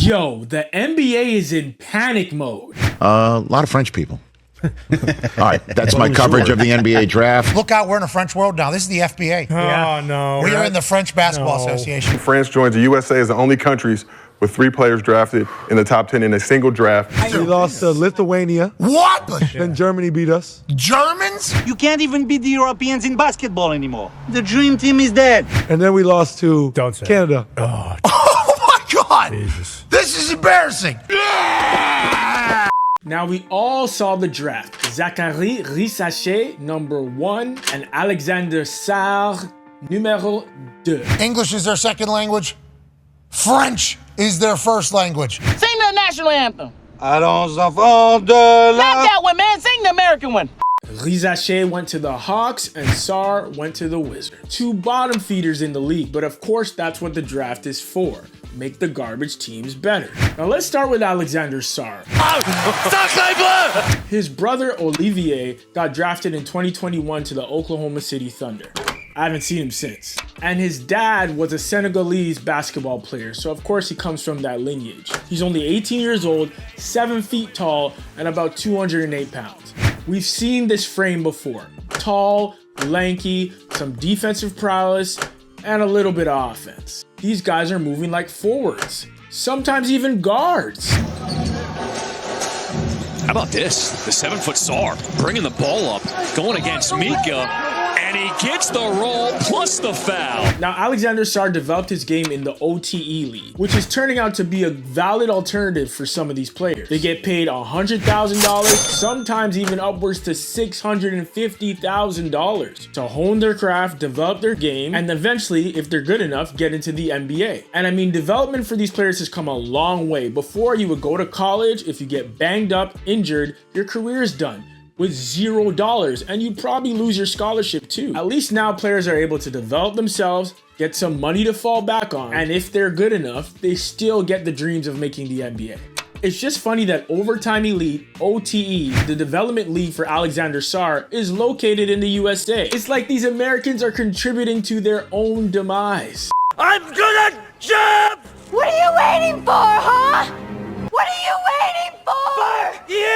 Yo, the NBA is in panic mode. A lot of French people. All right, that's my coverage of the NBA draft. Look out, we're in a French world now. This is the FBA. Oh, no. We are in the French Basketball Association. France joins the USA as the only countries with 3 players drafted in the top 10 in a single draft. We lost to Lithuania. What? Then Germany beat us. Germans? You can't even beat the Europeans in basketball anymore. The dream team is dead. And then we lost to Canada. Oh my God! Jesus. This is embarrassing. Now we all saw the draft. Zaccharie, Risacher, number 1, and Alexandre Sarr, numero 2. English is their second language. French is their first language. Sing the national anthem. Allons enfants de la... Not that one, man. Sing the American one. Risacher went to the Hawks and Sarr went to the Wizards. 2 bottom feeders in the league, but of course that's what the draft is for. Make the garbage teams better. Now let's start with Alexandre Sarr. His brother Olivier got drafted in 2021 to the Oklahoma City Thunder. I haven't seen him since. And his dad was a Senegalese basketball player, so of course he comes from that lineage. He's only 18 years old, 7 feet tall, and about 208 pounds. We've seen this frame before. Tall, lanky, some defensive prowess, and a little bit of offense. These guys are moving like forwards, sometimes even guards. How about this? The 7-foot Sarr bringing the ball up, going against Mika, and he gets the roll plus the foul. Now, Alexandre Sarr developed his game in the OTE league, which is turning out to be a valid alternative for some of these players. They get paid $100,000, sometimes even upwards to $650,000 to hone their craft, develop their game, and eventually, if they're good enough, get into the NBA. And I mean, development for these players has come a long way. Before, you would go to college, if you get banged up, injured, your career is done with $0, and you'd probably lose your scholarship too. At least now players are able to develop themselves, get some money to fall back on, and if they're good enough, they still get the dreams of making the NBA. It's just funny that Overtime Elite, OTE, the development league for Alexandre Sarr, is located in the USA. It's like these Americans are contributing to their own demise. I'm gonna jump! What are you waiting for, huh? What are you waiting for? Fuck you!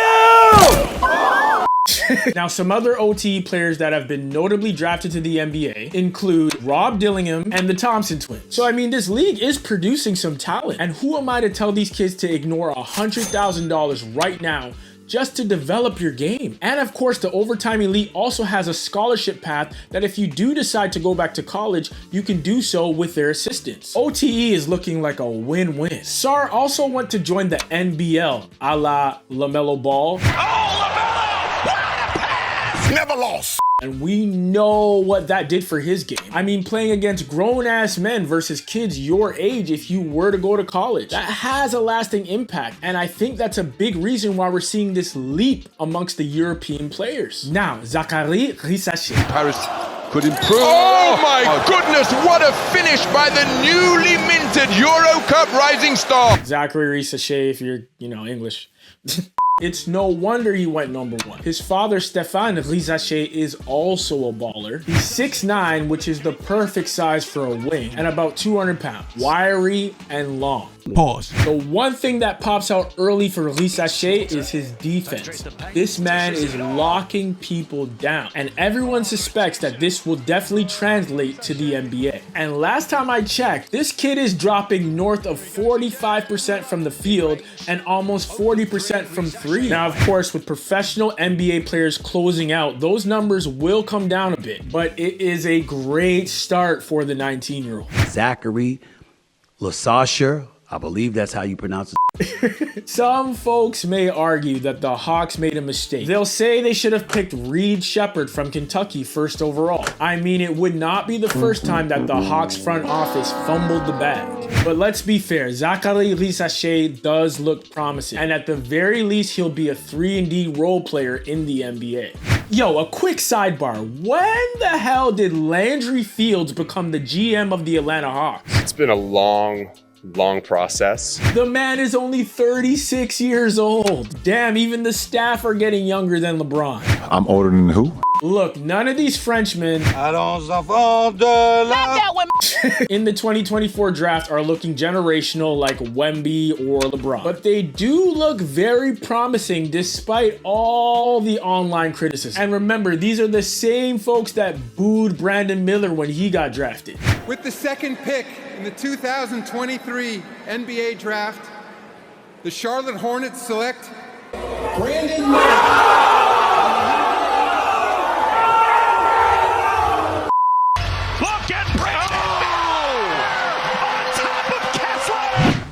Now, some other OTE players that have been notably drafted to the NBA include Rob Dillingham and the Thompson twins. So, I mean, this league is producing some talent. And who am I to tell these kids to ignore $100,000 right now just to develop your game? And of course, the Overtime Elite also has a scholarship path that if you do decide to go back to college, you can do so with their assistance. OTE is looking like a win-win. Sarr also went to join the NBL, a la LaMelo Ball. Never lost. And we know what that did for his game. I mean, playing against grown-ass men versus kids your age if you were to go to college. That has a lasting impact, and I think that's a big reason why we're seeing this leap amongst the European players. Now, Zaccharie, Risacher. Paris could improve. Oh my goodness, what a finish by the newly minted Euro Cup rising star. Zaccharie, Risacher, if you're, English. It's no wonder he went number 1. His father, Stéphane Risacher, is also a baller. He's 6'9", which is the perfect size for a wing, and about 200 pounds. Wiry and long. Pause. The one thing that pops out early for Risacher is his defense. This man is locking people down, and everyone suspects that this will definitely translate to the NBA. And last time I checked, this kid is dropping north of 45% from the field and almost 40% from 3. Now, of course, with professional NBA players closing out, those numbers will come down a bit, but it is a great start for the 19-year-old. Zaccharie, Risacher, I believe that's how you pronounce it. Some folks may argue that the Hawks made a mistake. They'll say they should have picked Reed Sheppard from Kentucky first overall. I mean, it would not be the first time that the Hawks front office fumbled the bag. But let's be fair, Zaccharie Risacher does look promising, and at the very least, he'll be a 3-and-D role player in the NBA. Yo, a quick sidebar. When the hell did Landry Fields become the GM of the Atlanta Hawks? It's been a long process. The man is only 36 years old. Damn, even the staff are getting younger than LeBron. I'm older than who? Look, none of these Frenchmen in the 2024 draft are looking generational like Wemby or LeBron. But they do look very promising despite all the online criticism. And remember, these are the same folks that booed Brandon Miller when he got drafted. With the second pick in the 2023 NBA draft, the Charlotte Hornets select Brandon Miller.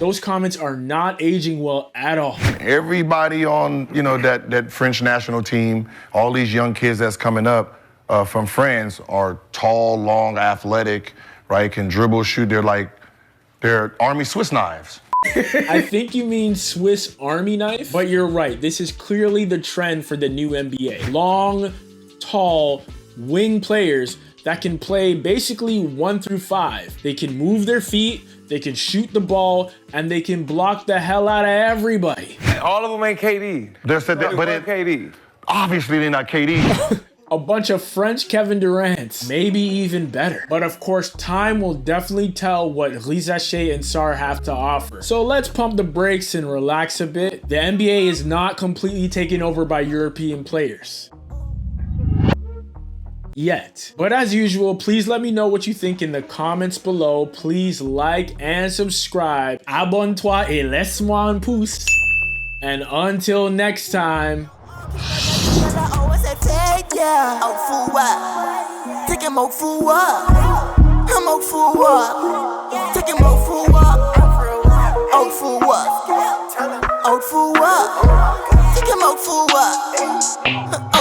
Those comments are not aging well at all. Everybody on, that French national team, all these young kids that's coming up from France are tall, long, athletic, right? Can dribble, shoot. They're Army Swiss knives. I think you mean Swiss Army knife, but you're right. This is clearly the trend for the new NBA. Long, tall, wing players that can play basically 1 through 5. They can move their feet, they can shoot the ball, and they can block the hell out of everybody. All of them ain't KD. KD. Obviously they're not KD. A bunch of French Kevin Durants, maybe even better. But of course, time will definitely tell what Risacher and Sarr have to offer. So let's pump the brakes and relax a bit. The NBA is not completely taken over by European players yet. But as usual, please let me know what you think in the comments below. Please like and subscribe. Abonne-toi et laisse-moi un pouce. And until next time. Take him out for what?